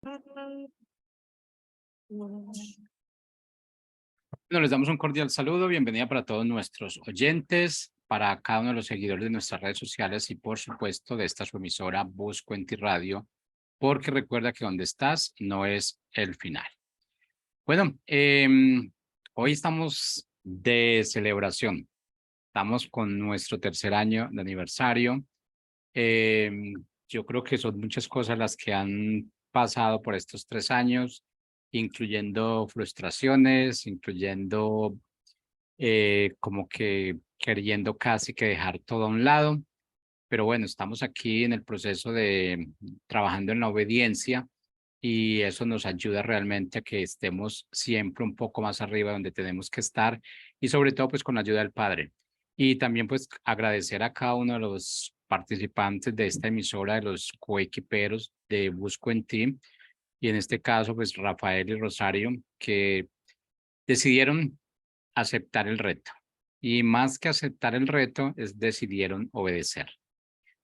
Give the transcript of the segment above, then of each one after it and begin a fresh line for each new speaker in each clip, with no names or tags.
Bueno, les damos un cordial saludo, bienvenida para todos nuestros oyentes, para cada uno de los seguidores de nuestras redes sociales y por supuesto de esta su emisora Busco en Ti Radio, porque recuerda que donde estás no es el final. Bueno, hoy estamos de celebración, estamos con nuestro tercer año de aniversario. Yo creo que son muchas cosas las que han pasado por estos 3 años, incluyendo frustraciones, incluyendo como que queriendo casi que dejar todo a un lado. Pero bueno, estamos aquí en el proceso de trabajando en la obediencia y eso nos ayuda realmente a que estemos siempre un poco más arriba donde tenemos que estar y sobre todo pues con la ayuda del Padre. Y también pues agradecer a cada uno de los participantes de esta emisora, de los coequiperos de Busco en Ti, y en este caso pues Rafael y Rosario, que decidieron aceptar el reto. Y más que aceptar el reto, decidieron obedecer.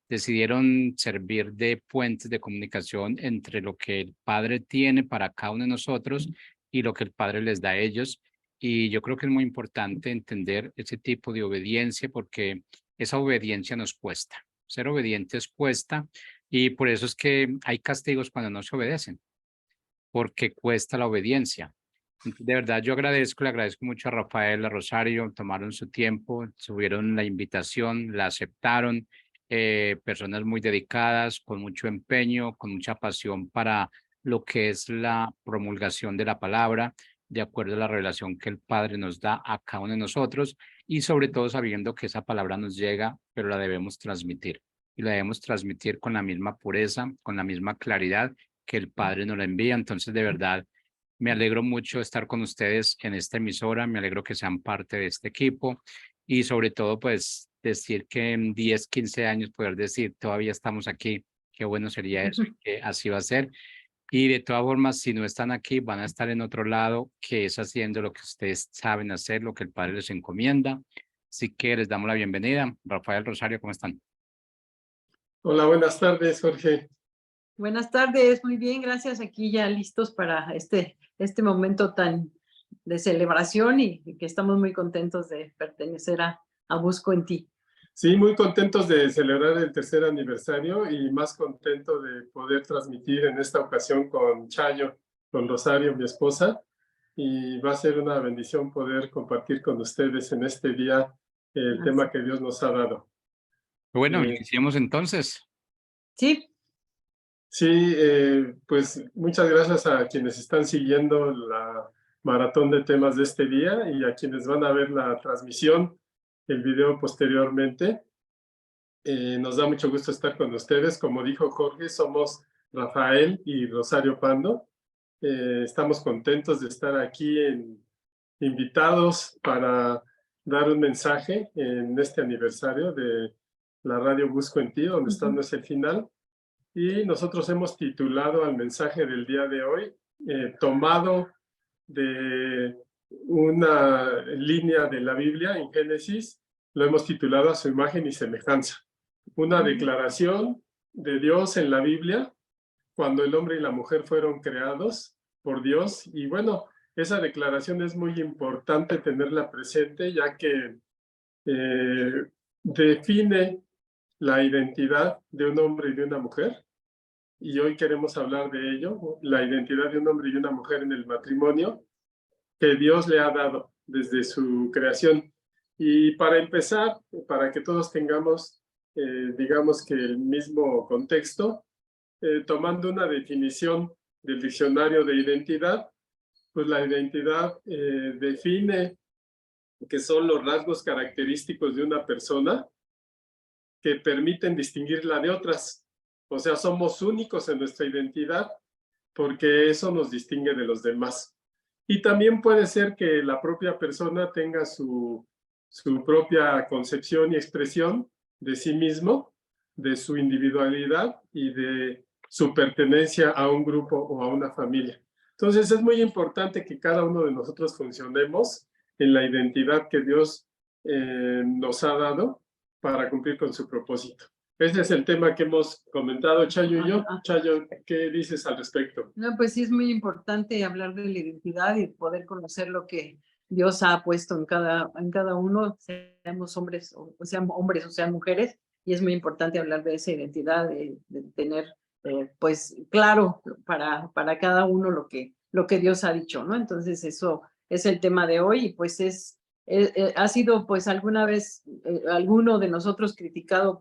Decidieron servir de puentes de comunicación entre lo que el Padre tiene para cada uno de nosotros y lo que el Padre les da a ellos. Y yo creo que es muy importante entender ese tipo de obediencia porque esa obediencia nos cuesta. Ser obedientes cuesta y por eso es que hay castigos cuando no se obedecen, porque cuesta la obediencia. De verdad, yo le agradezco mucho a Rafael, a Rosario, tomaron su tiempo, subieron la invitación, la aceptaron, personas muy dedicadas, con mucho empeño, con mucha pasión para lo que es la promulgación de la palabra, de acuerdo a la revelación que el Padre nos da a cada uno de nosotros y sobre todo sabiendo que esa palabra nos llega, pero la debemos transmitir y la debemos transmitir con la misma pureza, con la misma claridad que el Padre nos la envía. Entonces, de verdad, me alegro mucho estar con ustedes en esta emisora, me alegro que sean parte de este equipo y sobre todo pues decir que en 10, 15 años poder decir todavía estamos aquí, qué bueno sería eso y que así va a ser. Y de todas formas, si no están aquí, van a estar en otro lado, que es haciendo lo que ustedes saben hacer, lo que el Padre les encomienda. Así que les damos la bienvenida. Rafael, Rosario, ¿cómo están?
Hola, buenas tardes, Jorge.
Buenas tardes, muy bien, gracias. Aquí ya listos para este momento tan de celebración y que estamos muy contentos de pertenecer a Busco en Ti.
Sí, muy contentos de celebrar el tercer aniversario y más contento de poder transmitir en esta ocasión con Chayo, con Rosario, mi esposa, y va a ser una bendición poder compartir con ustedes en este día el tema que Dios nos ha dado.
Bueno, iniciemos entonces.
Sí.
Sí, pues muchas gracias a quienes están siguiendo la maratón de temas de este día y a quienes van a ver la transmisión, el video posteriormente. Nos da mucho gusto estar con ustedes. Como dijo Jorge, somos Rafael y Rosario Pando. Estamos contentos de estar aquí invitados para dar un mensaje en este aniversario de la radio Busco en Ti, donde está no es el final. Y nosotros hemos titulado al mensaje del día de hoy, tomado de una línea de la Biblia en Génesis, lo hemos titulado A su imagen y semejanza. Una declaración de Dios en la Biblia cuando el hombre y la mujer fueron creados por Dios. Y bueno, esa declaración es muy importante tenerla presente, ya que define la identidad de un hombre y de una mujer. Y hoy queremos hablar de ello, la identidad de un hombre y una mujer en el matrimonio que Dios le ha dado desde su creación. Y para empezar, para que todos tengamos, digamos que el mismo contexto, tomando una definición del diccionario de identidad, pues la identidad define que son los rasgos característicos de una persona que permiten distinguirla de otras. O sea, somos únicos en nuestra identidad porque eso nos distingue de los demás. Y también puede ser que la propia persona tenga su propia concepción y expresión de sí mismo, de su individualidad y de su pertenencia a un grupo o a una familia. Entonces es muy importante que cada uno de nosotros funcionemos en la identidad que Dios nos ha dado para cumplir con su propósito. Ese es el tema que hemos comentado, Chayo y yo.
Ajá.
Chayo, ¿qué dices al respecto?
No, pues sí es muy importante hablar de la identidad y poder conocer lo que Dios ha puesto en cada uno, seamos hombres o sean mujeres, y es muy importante hablar de esa identidad, de tener pues claro para cada uno lo que Dios ha dicho, ¿no? Entonces eso es el tema de hoy y pues ha sido pues alguna vez alguno de nosotros criticado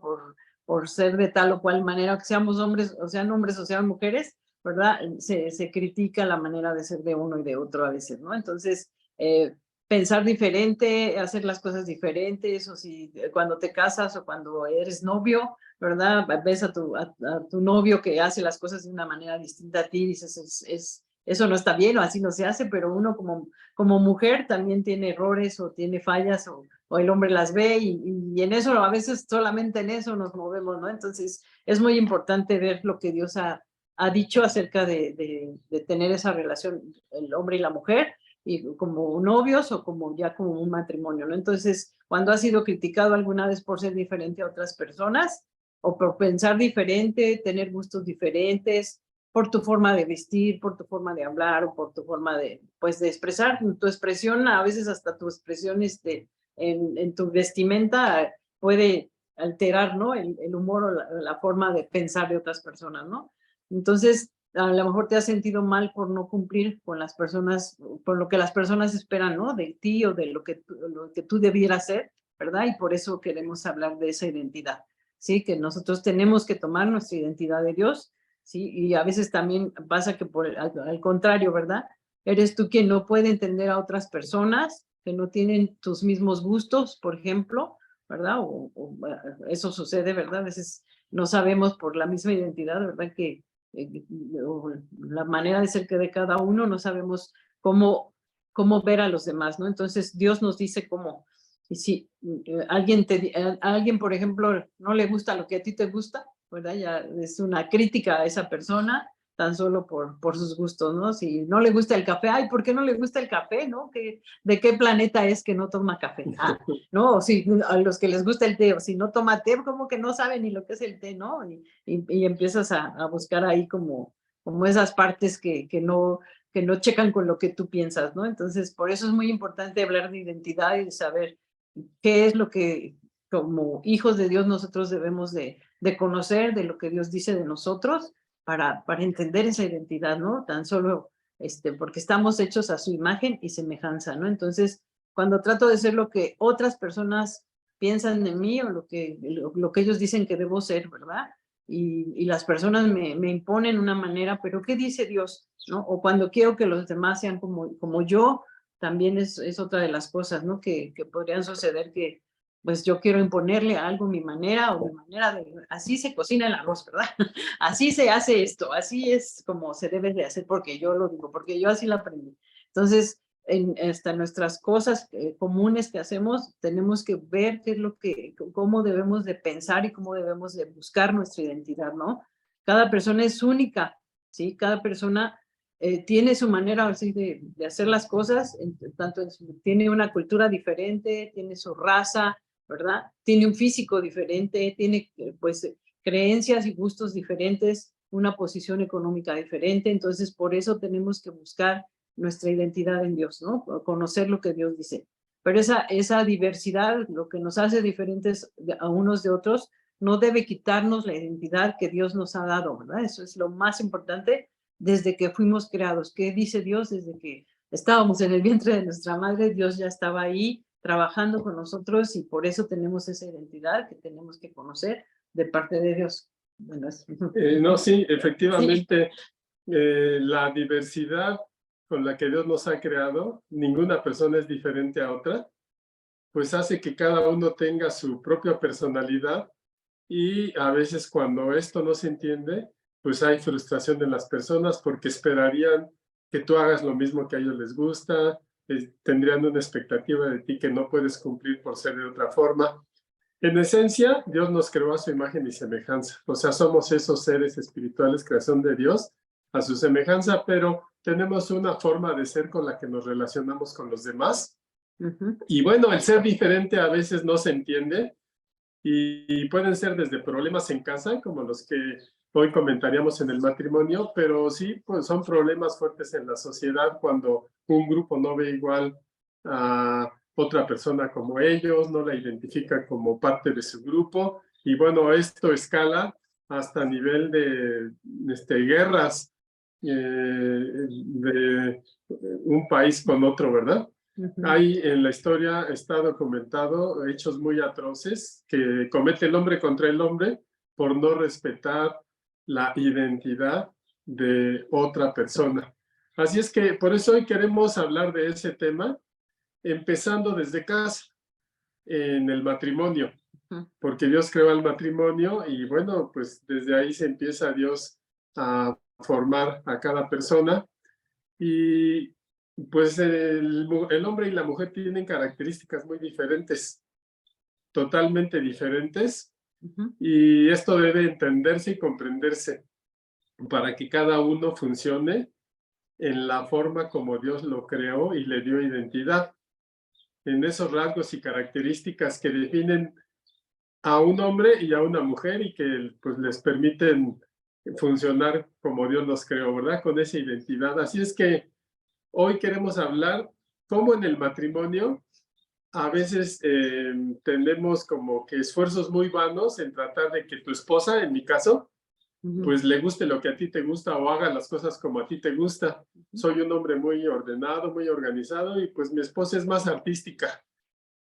por ser de tal o cual manera, que seamos hombres o sean mujeres, ¿verdad? Se critica la manera de ser de uno y de otro a veces, ¿no? Entonces, pensar diferente, hacer las cosas diferentes, o si cuando te casas o cuando eres novio, ¿verdad? Ves a tu novio que hace las cosas de una manera distinta a ti, dices, eso no está bien o así no se hace, pero uno como mujer también tiene errores o tiene fallas o el hombre las ve y en eso, a veces solamente en eso nos movemos, ¿no? Entonces, es muy importante ver lo que Dios ha dicho acerca de tener esa relación, el hombre y la mujer, y como novios o como un matrimonio, ¿no? Entonces, cuando has sido criticado alguna vez por ser diferente a otras personas o por pensar diferente, tener gustos diferentes, por tu forma de vestir, por tu forma de hablar o por tu forma pues, de expresar, tu expresión, a veces hasta tu expresión en tu vestimenta puede alterar, ¿no? El humor o la forma de pensar de otras personas, ¿no? Entonces, a lo mejor te has sentido mal por no cumplir con las personas, por lo que las personas esperan, ¿no? De ti o de lo que tú debieras ser, ¿verdad? Y por eso queremos hablar de esa identidad, ¿sí? Que nosotros tenemos que tomar nuestra identidad de Dios, ¿sí? Y a veces también pasa que al contrario, ¿verdad? Eres tú quien no puede entender a otras personas que no tienen tus mismos gustos, por ejemplo, ¿verdad? Eso sucede, ¿verdad? A veces no sabemos por la misma identidad, ¿verdad? Que la manera de ser que de cada uno, no sabemos cómo ver a los demás, ¿no? Entonces Dios nos dice cómo, y si a alguien, por ejemplo, no le gusta lo que a ti te gusta, ¿verdad? Ya es una crítica a esa persona, tan solo por sus gustos, ¿no? Si no le gusta el café, ay, ¿por qué no le gusta el café, no? ¿De qué planeta es que no toma café? Ah, no, o si a los que les gusta el té, o si no toma té, como que no saben ni lo que es el té, ¿no? Y empiezas a buscar ahí como esas partes que no checan con lo que tú piensas, ¿no? Entonces, por eso es muy importante hablar de identidad y de saber qué es lo que como hijos de Dios nosotros debemos de conocer, de lo que Dios dice de nosotros, para entender esa identidad, ¿no? Tan solo porque estamos hechos a su imagen y semejanza, ¿no? Entonces, cuando trato de ser lo que otras personas piensan de mí o lo que ellos dicen que debo ser, ¿verdad? Y las personas me imponen una manera, pero ¿qué dice Dios? ¿No? O cuando quiero que los demás sean como yo, también es otra de las cosas, ¿no? Que podrían suceder que pues yo quiero imponerle algo mi manera o mi manera de, así se cocina el arroz, ¿verdad? Así se hace esto, así es como se debe de hacer porque yo lo digo, porque yo así lo aprendí. Entonces, hasta nuestras cosas comunes que hacemos, tenemos que ver qué es cómo debemos de pensar y cómo debemos de buscar nuestra identidad, ¿no? Cada persona es única, ¿sí? Cada persona tiene su manera así de hacer las cosas, tiene una cultura diferente, tiene su raza, ¿verdad? Tiene un físico diferente, tiene pues creencias y gustos diferentes, una posición económica diferente, entonces por eso tenemos que buscar nuestra identidad en Dios, ¿no? Conocer lo que Dios dice. Pero esa diversidad, lo que nos hace diferentes a unos de otros, no debe quitarnos la identidad que Dios nos ha dado, ¿verdad? Eso es lo más importante desde que fuimos creados. ¿Qué dice Dios? Desde que estábamos en el vientre de nuestra madre, Dios ya estaba ahí trabajando con nosotros y por eso tenemos esa identidad que tenemos que conocer de parte de Dios. Bueno,
no, sí, efectivamente, la diversidad con la que Dios nos ha creado, ninguna persona es diferente a otra, pues hace que cada uno tenga su propia personalidad y a veces cuando esto no se entiende, pues hay frustración en las personas porque esperarían que tú hagas lo mismo que a ellos les gusta, tendrían una expectativa de ti que no puedes cumplir por ser de otra forma. En esencia, Dios nos creó a su imagen y semejanza. O sea, somos esos seres espirituales, creación de Dios, a su semejanza, pero tenemos una forma de ser con la que nos relacionamos con los demás. Y bueno, el ser diferente a veces no se entiende, y pueden ser desde problemas en casa, como los que hoy comentaríamos en el matrimonio, pero sí, pues son problemas fuertes en la sociedad cuando un grupo no ve igual a otra persona como ellos, no la identifica como parte de su grupo, y bueno, esto escala hasta nivel de guerras de un país con otro, ¿verdad? Hay en la historia, está documentado hechos muy atroces que comete el hombre contra el hombre por no respetar la identidad de otra persona. Así es que por eso hoy queremos hablar de ese tema, empezando desde casa, en el matrimonio, porque Dios creó el matrimonio y bueno, pues desde ahí se empieza Dios a formar a cada persona y pues el hombre y la mujer tienen características muy diferentes, totalmente diferentes, y esto debe entenderse y comprenderse para que cada uno funcione en la forma como Dios lo creó y le dio identidad, en esos rasgos y características que definen a un hombre y a una mujer y que pues les permiten funcionar como Dios los creó, ¿verdad? Con esa identidad. Así es que hoy queremos hablar cómo en el matrimonio a veces tenemos como que esfuerzos muy vanos en tratar de que tu esposa, en mi caso, pues le guste lo que a ti te gusta o haga las cosas como a ti te gusta. Soy un hombre muy ordenado, muy organizado y pues mi esposa es más artística,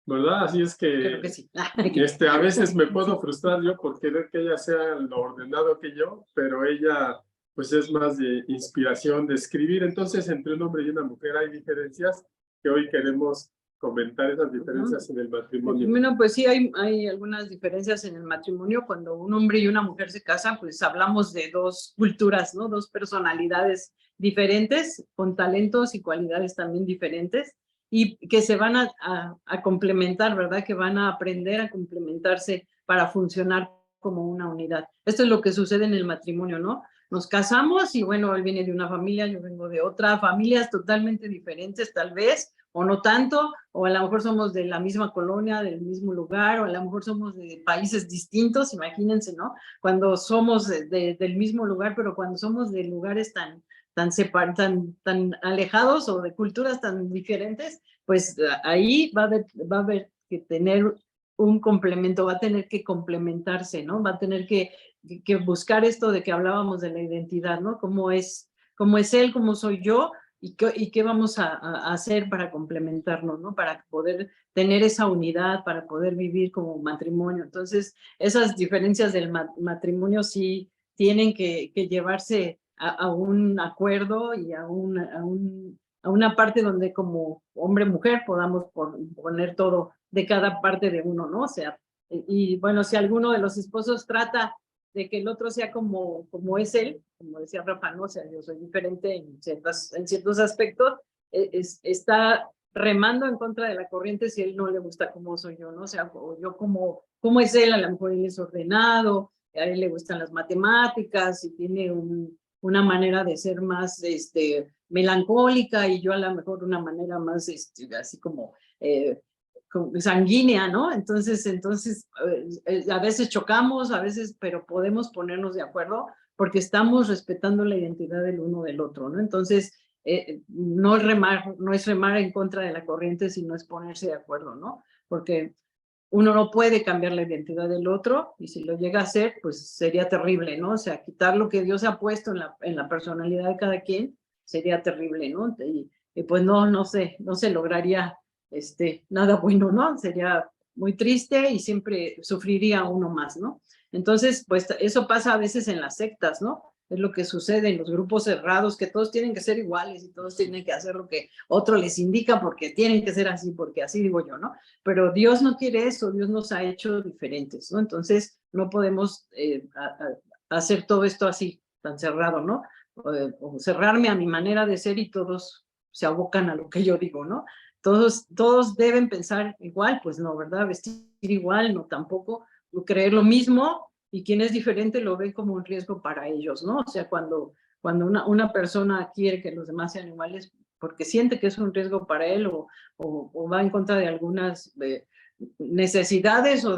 ¿verdad? Así es que,
Creo que sí.
a veces me puedo frustrar yo por querer que ella sea lo ordenado que yo, pero ella pues es más de inspiración, de escribir. Entonces, entre un hombre y una mujer hay diferencias que hoy queremos comentar esas diferencias en el matrimonio.
Bueno, pues sí, hay algunas diferencias en el matrimonio. Cuando un hombre y una mujer se casan, pues hablamos de dos culturas, ¿no? Dos personalidades diferentes, con talentos y cualidades también diferentes, y que se van a complementar, ¿verdad? Que van a aprender a complementarse para funcionar como una unidad. Esto es lo que sucede en el matrimonio, ¿no? Nos casamos y bueno, él viene de una familia, yo vengo de otra, familias totalmente diferentes tal vez, o no tanto, o a lo mejor somos de la misma colonia, del mismo lugar, o a lo mejor somos de países distintos, imagínense, ¿no? Cuando somos del mismo lugar, pero cuando somos de lugares tan alejados o de culturas tan diferentes, pues ahí va a haber que tener un complemento, va a tener que complementarse, ¿no? Va a tener que buscar esto de que hablábamos de la identidad, ¿no? ¿Cómo es él, cómo soy yo? ¿Y qué vamos a hacer para complementarnos, ¿no? Para poder tener esa unidad, para poder vivir como matrimonio. Entonces, esas diferencias del matrimonio sí tienen que llevarse a un acuerdo y a una parte donde como hombre-mujer podamos poner todo de cada parte de uno, ¿no? O sea, y bueno, si alguno de los esposos trata de que el otro sea como es él, como decía Rafa, ¿no? O sea, yo soy diferente en ciertos aspectos, está remando en contra de la corriente si él no le gusta cómo soy yo, ¿no? O sea, o yo como es él, a lo mejor él es ordenado, a él le gustan las matemáticas y tiene una manera de ser más melancólica y yo a lo mejor una manera más así como sanguínea, ¿no? Entonces a veces chocamos, a veces, pero podemos ponernos de acuerdo porque estamos respetando la identidad del uno del otro, ¿no? Entonces, no es remar en contra de la corriente, sino es ponerse de acuerdo, ¿no? Porque uno no puede cambiar la identidad del otro y si lo llega a hacer, pues sería terrible, ¿no? O sea, quitar lo que Dios ha puesto en la personalidad de cada quien sería terrible, ¿no? Y pues no se lograría nada bueno, ¿no? Sería muy triste y siempre sufriría uno más, ¿no? Entonces, pues eso pasa a veces en las sectas, ¿no? Es lo que sucede en los grupos cerrados, que todos tienen que ser iguales y todos tienen que hacer lo que otro les indica porque tienen que ser así, porque así digo yo, ¿no? Pero Dios no quiere eso, Dios nos ha hecho diferentes, ¿no? Entonces, no podemos hacer todo esto así, tan cerrado, ¿no? O cerrarme a mi manera de ser y todos se abocan a lo que yo digo, ¿no? Todos deben pensar igual, pues no, ¿verdad? Vestir igual, no tampoco, creer lo mismo, y quien es diferente lo ve como un riesgo para ellos, ¿no? O sea, cuando una persona quiere que los demás sean iguales porque siente que es un riesgo para él o va en contra de algunas necesidades o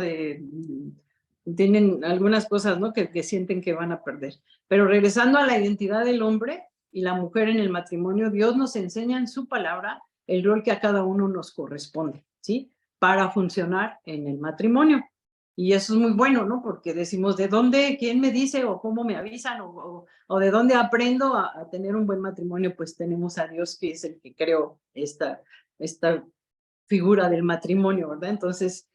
tienen algunas cosas, ¿no? Que sienten que van a perder. Pero regresando a la identidad del hombre y la mujer en el matrimonio, Dios nos enseña en su palabra el rol que a cada uno nos corresponde, ¿sí? Para funcionar en el matrimonio. Y eso es muy bueno, ¿no? Porque decimos, ¿de dónde, quién me dice o cómo me avisan o de dónde aprendo a tener un buen matrimonio? Pues tenemos a Dios, que es el que creó esta figura del matrimonio, ¿verdad? Entonces,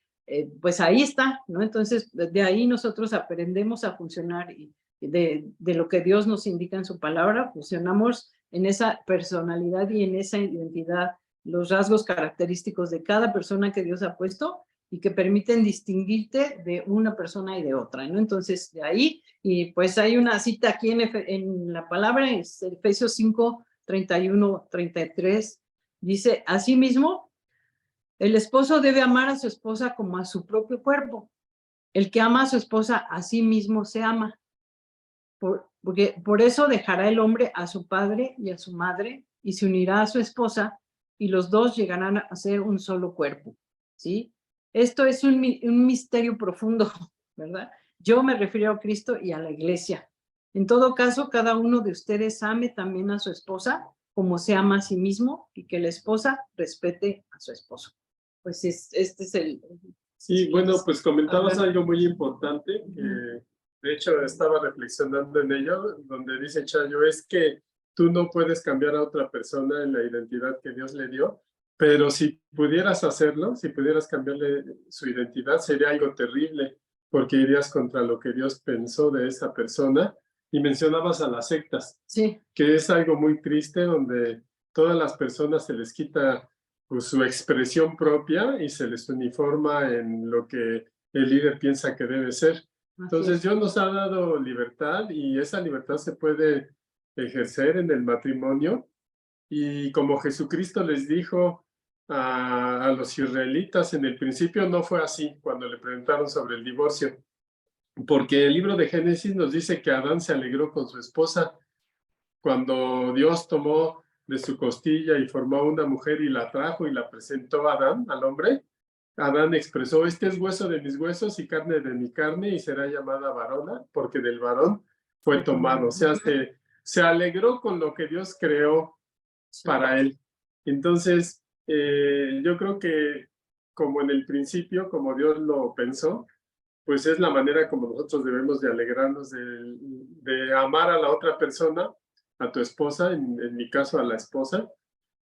pues ahí está, ¿no? Entonces, de ahí nosotros aprendemos a funcionar y de lo que Dios nos indica en su palabra, funcionamos en esa personalidad y en esa identidad, los rasgos característicos de cada persona que Dios ha puesto y que permiten distinguirte de una persona y de otra, ¿no? Entonces, de ahí, y pues hay una cita aquí en la palabra, es Efesios 5, 31, 33, dice, asimismo, el esposo debe amar a su esposa como a su propio cuerpo. El que ama a su esposa, a sí mismo se ama. Porque por eso dejará el hombre a su padre y a su madre y se unirá a su esposa y los dos llegarán a ser un solo cuerpo, ¿sí? Esto es un misterio profundo, ¿verdad? Yo me refiero a Cristo y a la iglesia. En todo caso, cada uno de ustedes ame también a su esposa como se ama a sí mismo y que la esposa respete a su esposo. Pues este es el...
Sí, bueno, pues comentabas algo muy importante, que de hecho estaba reflexionando en ello, donde dice Chayo, es que tú no puedes cambiar a otra persona en la identidad que Dios le dio, pero si pudieras hacerlo, si pudieras cambiarle su identidad, sería algo terrible, porque irías contra lo que Dios pensó de esa persona. Y mencionabas a las sectas,
Sí.
que es algo muy triste, donde todas las personas se les quita pues, su expresión propia y se les uniforma en lo que el líder piensa que debe ser. Entonces, Dios nos ha dado libertad y esa libertad se puede ejercer en el matrimonio. Y como Jesucristo les dijo a los israelitas, en el principio no fue así cuando le preguntaron sobre el divorcio, porque el libro de Génesis nos dice que Adán se alegró con su esposa cuando Dios tomó de su costilla y formó una mujer y la trajo y la presentó a Adán, al hombre. Adán expresó, este es hueso de mis huesos y carne de mi carne y será llamada varona porque del varón fue tomado. O sea, se alegró con lo que Dios creó para él. Entonces, yo creo que como en el principio, como Dios lo pensó, pues es la manera como nosotros debemos de alegrarnos de amar a la otra persona, a tu esposa, en mi caso a la esposa,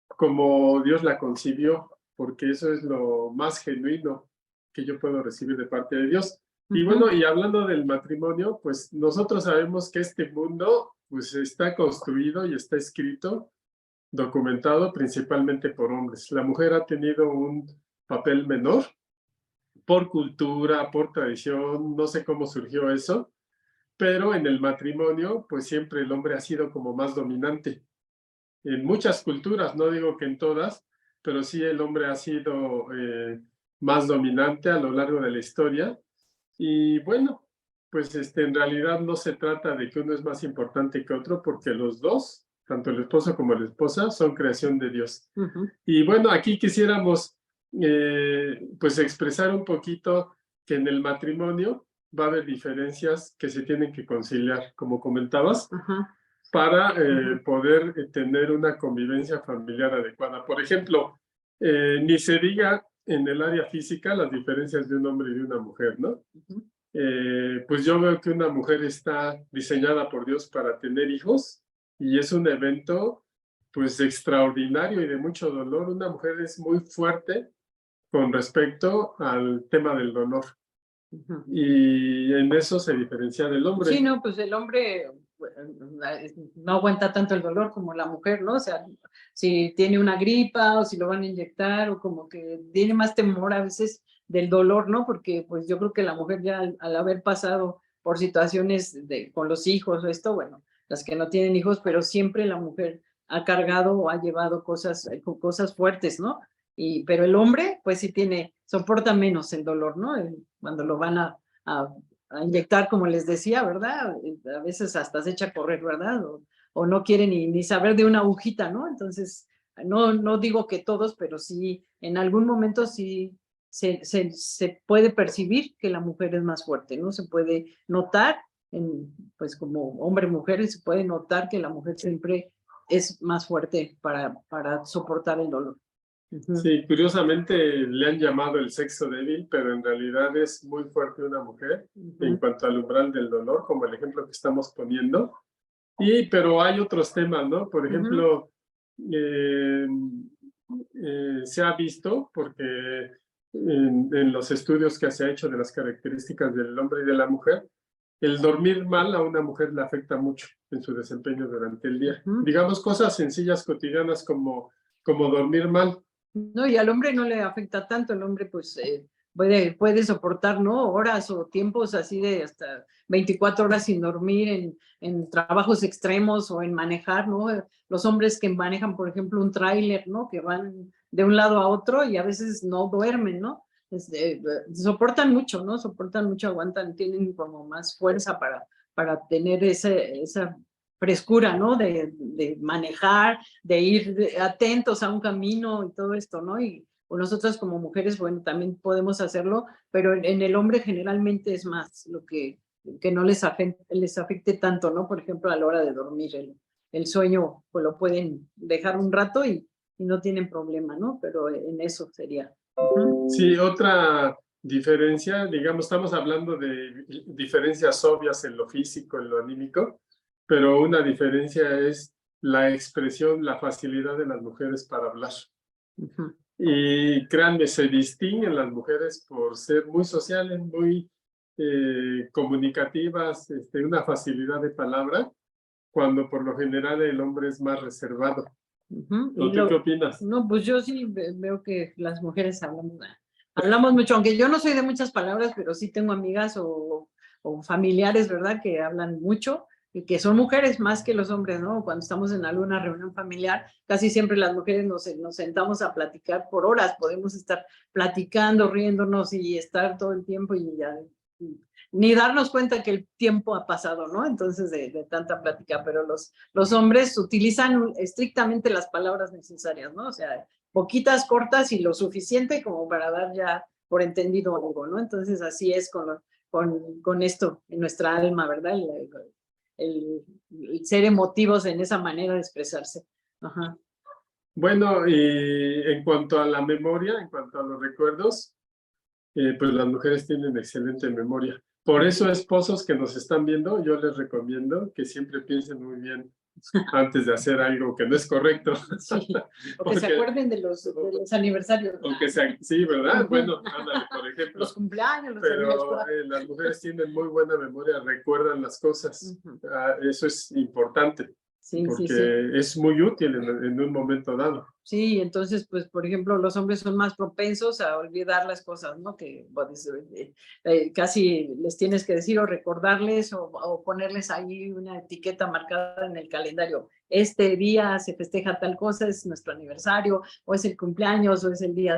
como Dios la concibió, porque eso es lo más genuino que yo puedo recibir de parte de Dios. Y bueno, y hablando del matrimonio, pues nosotros sabemos que este mundo pues está construido y está escrito, documentado principalmente por hombres. La mujer ha tenido un papel menor por cultura, por tradición, no sé cómo surgió eso, pero en el matrimonio, pues siempre el hombre ha sido como más dominante. En muchas culturas, no digo que en todas, pero sí el hombre ha sido más dominante a lo largo de la historia. Y bueno, pues en realidad no se trata de que uno es más importante que otro, porque los dos, tanto el esposo como la esposa, son creación de Dios. Y bueno, aquí quisiéramos pues expresar un poquito que en el matrimonio va a haber diferencias que se tienen que conciliar, como comentabas, para poder tener una convivencia familiar adecuada. Por ejemplo, ni se diga en el área física las diferencias de un hombre y de una mujer, ¿no? Pues yo veo que una mujer está diseñada por Dios para tener hijos y es un evento pues extraordinario y de mucho dolor. Una mujer es muy fuerte con respecto al tema del dolor. Y en eso se diferencia del hombre.
Sí, no, pues el hombre no aguanta tanto el dolor como la mujer, ¿no? O sea, si tiene una gripa o si lo van a inyectar o como que tiene más temor a veces del dolor, ¿no? Porque pues yo creo que la mujer ya al haber pasado por situaciones con los hijos o esto, bueno, las que no tienen hijos, pero siempre la mujer ha cargado o ha llevado cosas fuertes, ¿no? Pero el hombre, pues sí soporta menos el dolor, ¿no? Cuando lo van a inyectar, como les decía, ¿verdad? A veces hasta se echa a correr, ¿verdad? O no quiere ni saber de una agujita, ¿no? Entonces, no digo que todos, pero sí, en algún momento sí se puede percibir que la mujer es más fuerte, ¿no? Se puede notar, pues como hombre-mujer, se puede notar que la mujer siempre es más fuerte para soportar el dolor.
Sí, curiosamente le han llamado el sexo débil, pero en realidad es muy fuerte una mujer en cuanto al umbral del dolor, como el ejemplo que estamos poniendo. Pero hay otros temas, ¿no? Por ejemplo, se ha visto, porque en los estudios que se ha hecho de las características del hombre y de la mujer, el dormir mal a una mujer le afecta mucho en su desempeño durante el día. Digamos, cosas sencillas, cotidianas, como dormir mal.
No, y al hombre no le afecta tanto, el hombre pues puede soportar, ¿no? Horas o tiempos así de hasta 24 horas sin dormir en trabajos extremos o en manejar, ¿no? Los hombres que manejan, por ejemplo, un tráiler, ¿no? Que van de un lado a otro y a veces no duermen, ¿no? Soportan mucho, ¿no? Soportan mucho, aguantan, tienen como más fuerza para tener esa frescura, ¿no? De manejar, de ir atentos a un camino y todo esto, ¿no? Y nosotras como mujeres, bueno, también podemos hacerlo, pero en el hombre generalmente es más lo que no les afecte tanto, ¿no? Por ejemplo, a la hora de dormir, el sueño, pues lo pueden dejar un rato y no tienen problema, ¿no? Pero en eso sería.
Sí, otra diferencia, digamos, estamos hablando de diferencias obvias en lo físico, en lo anímico, pero una diferencia es la expresión, la facilidad de las mujeres para hablar. Y créanme, se distinguen las mujeres por ser muy sociales, muy comunicativas, una facilidad de palabra, cuando por lo general el hombre es más reservado. ¿O tú qué opinas?
No, pues yo sí veo que las mujeres hablamos mucho, aunque yo no soy de muchas palabras, pero sí tengo amigas o familiares, ¿verdad? Que hablan mucho y que son mujeres más que los hombres, ¿no? Cuando estamos en alguna reunión familiar, casi siempre las mujeres nos sentamos a platicar por horas, podemos estar platicando, riéndonos y estar todo el tiempo y ya ni darnos cuenta que el tiempo ha pasado, ¿no? Entonces, de tanta plática, pero los hombres utilizan estrictamente las palabras necesarias, ¿no? O sea, poquitas, cortas y lo suficiente como para dar ya por entendido algo, ¿no? Entonces, así es con esto en nuestra alma, ¿verdad? El ser emotivos en esa manera de expresarse. Ajá.
Bueno, y en cuanto a la memoria, en cuanto a los recuerdos, pues las mujeres tienen excelente memoria. Por eso, esposos que nos están viendo, yo les recomiendo que siempre piensen muy bien antes de hacer algo que no es correcto.
Sí, o que se acuerden de los aniversarios.
Sí, ¿verdad? Bueno, ándale, por ejemplo.
Los cumpleaños, los
Pero las mujeres tienen muy buena memoria, recuerdan las cosas. Eso es importante, porque es muy útil en un momento dado.
Sí, entonces, pues, por ejemplo, los hombres son más propensos a olvidar las cosas, ¿no? Que pues, casi les tienes que decir o recordarles o ponerles ahí una etiqueta marcada en el calendario. Este día se festeja tal cosa, es nuestro aniversario, o es el cumpleaños, o es el día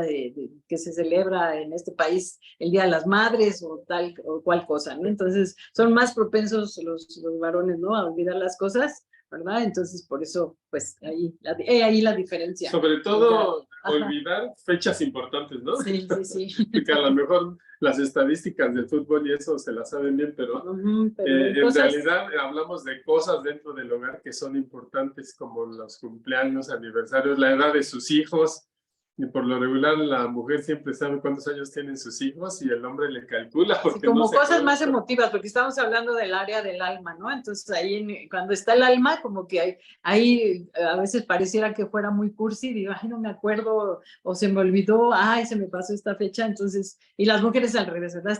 que se celebra en este país, el Día de las Madres, o tal o cual cosa, ¿no? Entonces, son más propensos los varones, ¿no? A olvidar las cosas, ¿verdad? Entonces, por eso, pues, ahí la diferencia.
Sobre todo, olvidar fechas importantes, ¿no?
Sí.
Porque a lo mejor las estadísticas del fútbol y eso se las saben bien, pero en realidad hablamos de cosas dentro del hogar que son importantes, como los cumpleaños, aniversarios, la edad de sus hijos. Y por lo regular, la mujer siempre sabe cuántos años tienen sus hijos y el hombre le calcula. Porque
como
no
cosas más emotivas, porque estamos hablando del área del alma, ¿no? Entonces ahí cuando está el alma, como que ahí a veces pareciera que fuera muy cursi, digo, ay, no me acuerdo, o se me olvidó, ay, se me pasó esta fecha, entonces, y las mujeres al revés, ¿verdad?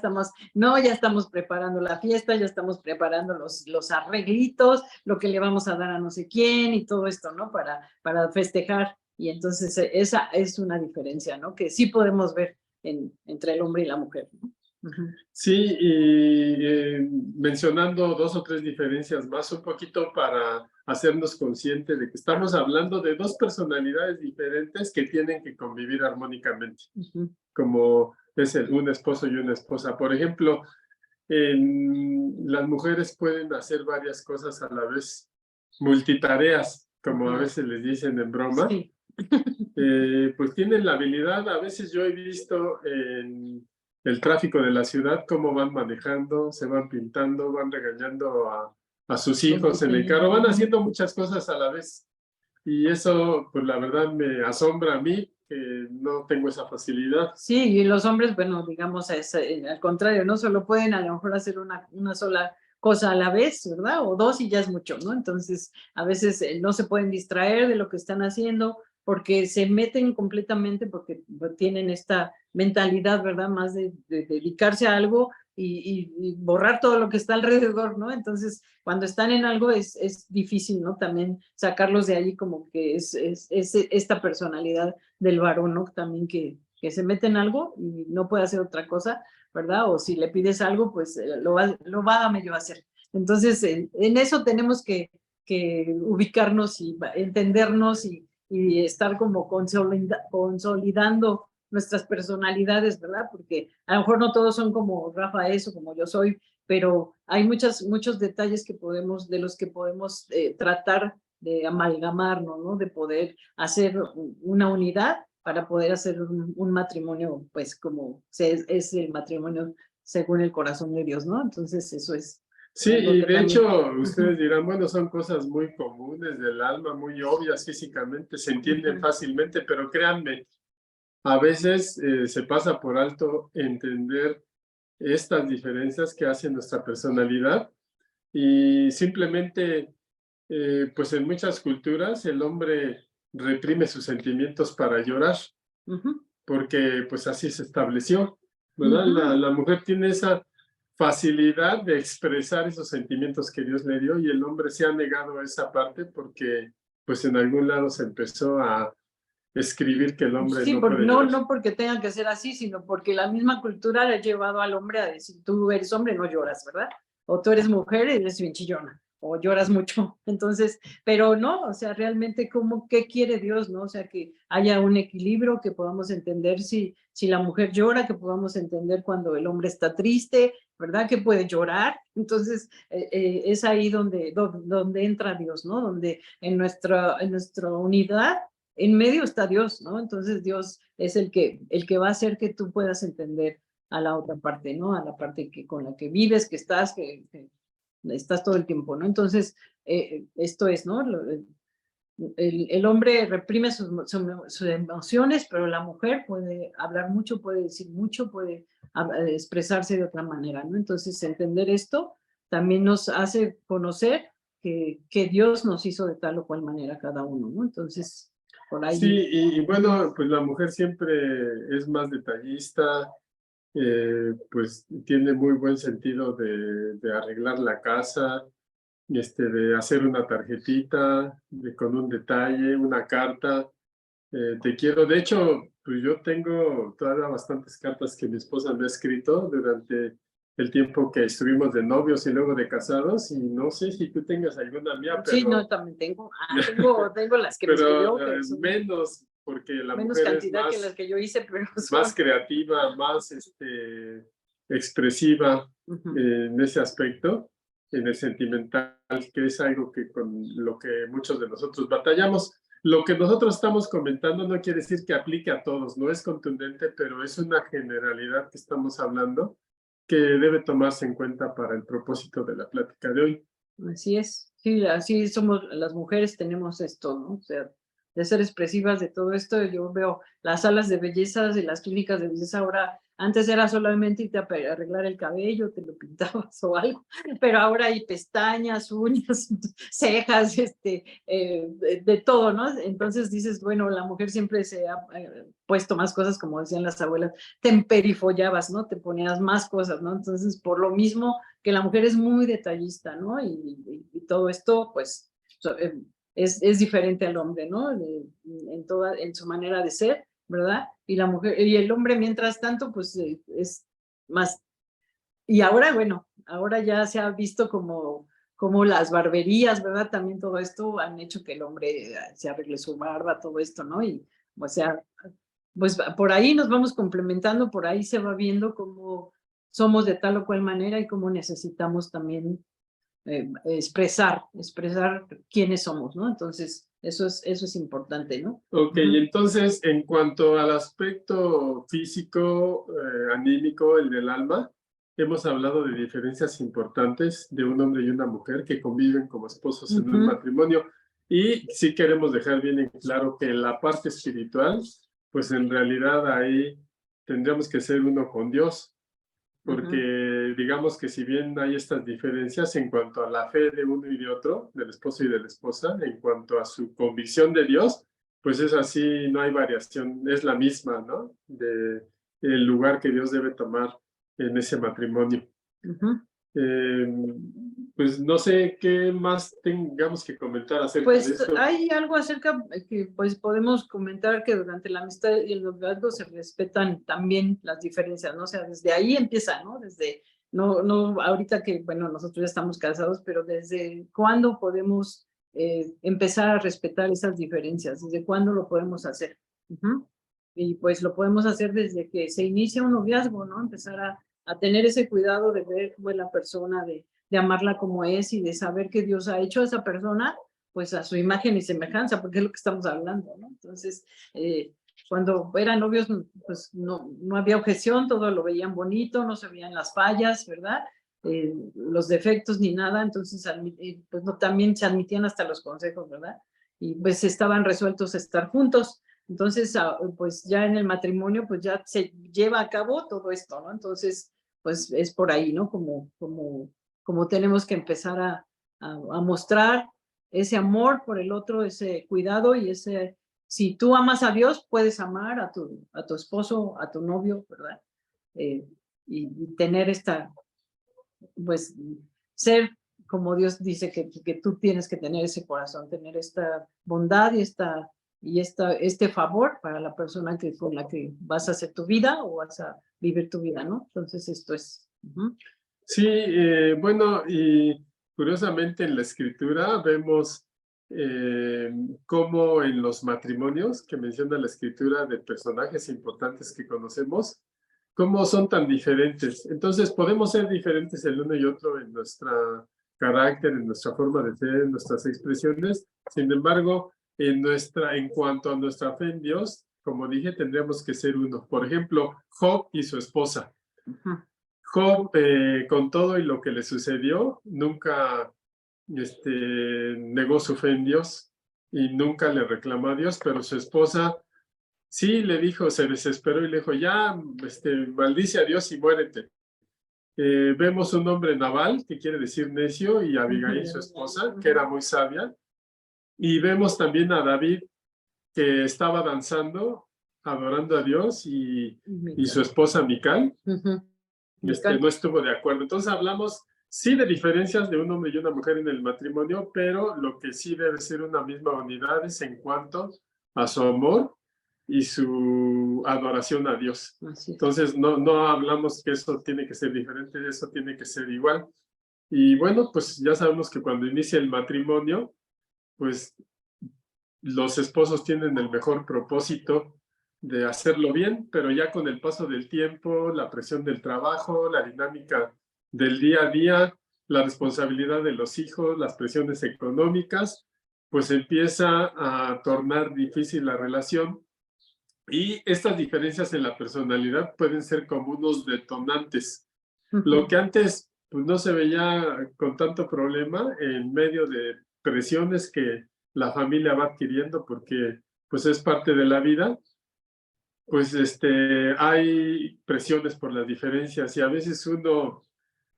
Ya estamos preparando la fiesta, ya estamos preparando los arreglitos, lo que le vamos a dar a no sé quién y todo esto, ¿no? Para festejar. Y entonces esa es una diferencia, ¿no? Que sí podemos ver entre el hombre y la mujer, ¿no?
Sí, y mencionando 2 o 3 diferencias más, un poquito para hacernos conscientes de que estamos hablando de 2 personalidades diferentes que tienen que convivir armónicamente, como es un esposo y una esposa. Por ejemplo, las mujeres pueden hacer varias cosas a la vez, multitareas, como a veces les dicen en broma.
Sí.
pues tienen la habilidad. A veces yo he visto en el tráfico de la ciudad cómo van manejando, se van pintando, van regañando a sus hijos en el carro, van haciendo muchas cosas a la vez. Y eso, pues la verdad me asombra a mí, que no tengo esa facilidad.
Sí, y los hombres, bueno, digamos, al contrario, ¿no? Solo pueden a lo mejor hacer una sola cosa a la vez, ¿verdad? O dos y ya es mucho, ¿no? Entonces, a veces no se pueden distraer de lo que están haciendo porque se meten completamente, porque tienen esta mentalidad, ¿verdad? Más de dedicarse a algo y borrar todo lo que está alrededor, ¿no? Entonces, cuando están en algo es difícil, ¿no? También sacarlos de allí como que es esta personalidad del varón, ¿no? También que se mete en algo y no puede hacer otra cosa, ¿verdad? O si le pides algo, pues lo va a medio hacer. Entonces, en eso tenemos que ubicarnos y entendernos y estar como consolidando nuestras personalidades, ¿verdad? Porque a lo mejor no todos son como Rafa es o como yo soy, pero hay muchos detalles de los que podemos tratar de amalgamarnos, ¿no? De poder hacer una unidad para poder hacer un matrimonio, pues como es el matrimonio según el corazón de Dios, ¿no? Entonces eso es.
Sí, y de hecho ustedes dirán, bueno, son cosas muy comunes del alma, muy obvias físicamente, se entienden fácilmente, pero créanme, a veces se pasa por alto entender estas diferencias que hacen nuestra personalidad y simplemente, pues en muchas culturas el hombre reprime sus sentimientos para llorar, porque pues así se estableció, ¿verdad? La mujer tiene esa facilidad de expresar esos sentimientos que Dios le dio y el hombre se ha negado a esa parte porque pues en algún lado se empezó a escribir que el hombre
sí,
no puede llorar.
no porque tenga que ser así, sino porque la misma cultura le ha llevado al hombre a decir, tú eres hombre, no lloras, ¿verdad? O tú eres mujer y eres bien chillona, o lloras mucho. Entonces, pero no, o sea, realmente, ¿qué quiere Dios, no? O sea, que haya un equilibrio, que podamos entender si la mujer llora, que podamos entender cuando el hombre está triste, ¿verdad? Que puede llorar. Entonces, es ahí donde entra Dios, ¿no? Donde en nuestra unidad en medio está Dios, ¿no? Entonces Dios es el que va a hacer que tú puedas entender a la otra parte, ¿no? A la parte con la que vives, que estás todo el tiempo, ¿no? Entonces, esto es, ¿no? El hombre reprime sus emociones, pero la mujer puede hablar mucho, puede decir mucho, puede expresarse de otra manera, ¿no? Entonces, entender esto también nos hace conocer que Dios nos hizo de tal o cual manera cada uno, ¿no? Entonces, por ahí.
Sí, y bueno, pues la mujer siempre es más detallista, pues tiene muy buen sentido de arreglar la casa, de hacer una tarjetita con un detalle, una carta, te quiero. De hecho, pues yo tengo todavía bastantes cartas que mi esposa me ha escrito durante el tiempo que estuvimos de novios y luego de casados, y no sé si tú tengas alguna mía, pero...
Sí, no, también tengo las que me
pero
escribió, son
menos, porque la
menos
mujer es
cantidad que las que yo hice, pero
más creativa, más expresiva en ese aspecto, en el sentimental, que es algo que con lo que muchos de nosotros batallamos. Lo que nosotros estamos comentando no quiere decir que aplique a todos, no es contundente, pero es una generalidad que estamos hablando que debe tomarse en cuenta para el propósito de la plática de hoy.
Así es, sí, así somos las mujeres, tenemos esto, ¿no? O sea, de ser expresivas de todo esto. Yo veo las salas de belleza y las clínicas de belleza ahora, antes era solamente irte a arreglar el cabello, te lo pintabas o algo, pero ahora hay pestañas, uñas, cejas, de todo, ¿no? Entonces dices, bueno, la mujer siempre se ha puesto más cosas, como decían las abuelas, te emperifollabas, ¿no? Te ponías más cosas, ¿no? Entonces, por lo mismo que la mujer es muy detallista, ¿no? Y todo esto, pues, es diferente al hombre, ¿no? En su manera de ser, ¿verdad? Y la mujer, y el hombre, mientras tanto, pues, es más. Y ahora, bueno, ahora ya se ha visto como las barberías, ¿verdad? También todo esto han hecho que el hombre se arregle su barba, todo esto, ¿no? Y, o sea, pues por ahí nos vamos complementando, por ahí se va viendo cómo somos de tal o cual manera y cómo necesitamos también expresar quiénes somos, ¿no? Entonces, Eso es importante, ¿no?
Ok, entonces, en cuanto al aspecto físico, anímico, el del alma, hemos hablado de diferencias importantes de un hombre y una mujer que conviven como esposos en un matrimonio. Y sí queremos dejar bien en claro que la parte espiritual, pues en realidad ahí tendríamos que ser uno con Dios, porque digamos que si bien hay estas diferencias en cuanto a la fe de uno y de otro, del esposo y de la esposa, en cuanto a su convicción de Dios, pues es así, no hay variación, es la misma, ¿no? De el lugar que Dios debe tomar en ese matrimonio. Pues no sé qué más tengamos que comentar acerca de
Pues
esto.
hay algo acerca que pues podemos comentar que durante la amistad y el noviazgo se respetan también las diferencias, ¿no? O sea, desde ahí empieza, ¿no? Desde, no ahorita que, bueno, nosotros ya estamos casados, pero desde cuándo podemos empezar a respetar esas diferencias, desde cuándo lo podemos hacer. Y pues lo podemos hacer desde que se inicia un noviazgo, ¿no? Empezar a tener ese cuidado de ver cómo es la persona, de amarla como es y de saber que Dios ha hecho a esa persona pues a su imagen y semejanza, porque es lo que estamos hablando, ¿no? Entonces, cuando eran novios, pues no había objeción, todo lo veían bonito, no se veían las fallas, ¿verdad? Los defectos ni nada, entonces pues no, también se admitían hasta los consejos, ¿verdad? Y pues estaban resueltos a estar juntos. Entonces, pues ya en el matrimonio, pues ya se lleva a cabo todo esto, ¿no? Entonces, pues es por ahí, ¿no? Como tenemos que empezar a mostrar ese amor por el otro, ese cuidado y ese, si tú amas a Dios, puedes amar a tu esposo, a tu novio, ¿verdad? Y tener esta, pues, ser como Dios dice que tú tienes que tener ese corazón, tener esta bondad y este favor para la persona con la que vas a hacer tu vida o vas a vivir tu vida, ¿no? Entonces esto es.
Sí, bueno, y curiosamente en la escritura vemos cómo en los matrimonios que menciona la escritura de personajes importantes que conocemos, cómo son tan diferentes. Entonces podemos ser diferentes el uno y otro en nuestro carácter, en nuestra forma de ser, en nuestras expresiones. Sin embargo, en cuanto a nuestra fe en Dios, como dije, tendríamos que ser uno. Por ejemplo, Job y su esposa. Job, con todo y lo que le sucedió, nunca negó su fe en Dios y nunca le reclamó a Dios, pero su esposa sí le dijo, se desesperó y le dijo, ya, maldice a Dios y muérete. Vemos un hombre Nabal, que quiere decir necio, y Abigail, su esposa, que era muy sabia. Y vemos también a David, que estaba danzando, adorando a Dios, y su esposa Mical. No estuvo de acuerdo. Entonces hablamos, sí, de diferencias de un hombre y una mujer en el matrimonio, pero lo que sí debe ser una misma unidad es en cuanto a su amor y su adoración a Dios. Entonces no hablamos que eso tiene que ser diferente, eso tiene que ser igual. Y bueno, pues ya sabemos que cuando inicia el matrimonio, pues los esposos tienen el mejor propósito de hacerlo bien, pero ya con el paso del tiempo, la presión del trabajo, la dinámica del día a día, la responsabilidad de los hijos, las presiones económicas, pues empieza a tornar difícil la relación. Y estas diferencias en la personalidad pueden ser como unos detonantes. Lo que antes pues, no se veía con tanto problema en medio de presiones que la familia va adquiriendo porque pues es parte de la vida, pues hay presiones por las diferencias y a veces uno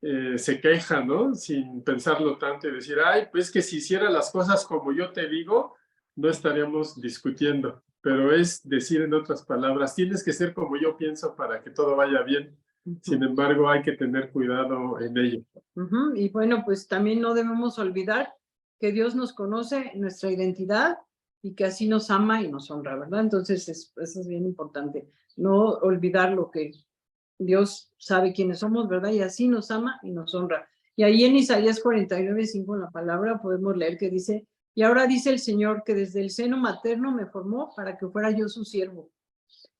se queja, ¿no? Sin pensarlo tanto y decir, ay, pues que si hiciera las cosas como yo te digo, no estaríamos discutiendo. Pero es decir en otras palabras, tienes que ser como yo pienso para que todo vaya bien. Sin embargo, hay que tener cuidado en ello.
Y bueno, pues también no debemos olvidar que Dios nos conoce nuestra identidad y que así nos ama y nos honra, ¿verdad? Entonces, eso es bien importante. No olvidar lo que Dios sabe quiénes somos, ¿verdad? Y así nos ama y nos honra. Y ahí en Isaías 49:5 en la palabra podemos leer que dice, y ahora dice el Señor que desde el seno materno me formó para que fuera yo su siervo,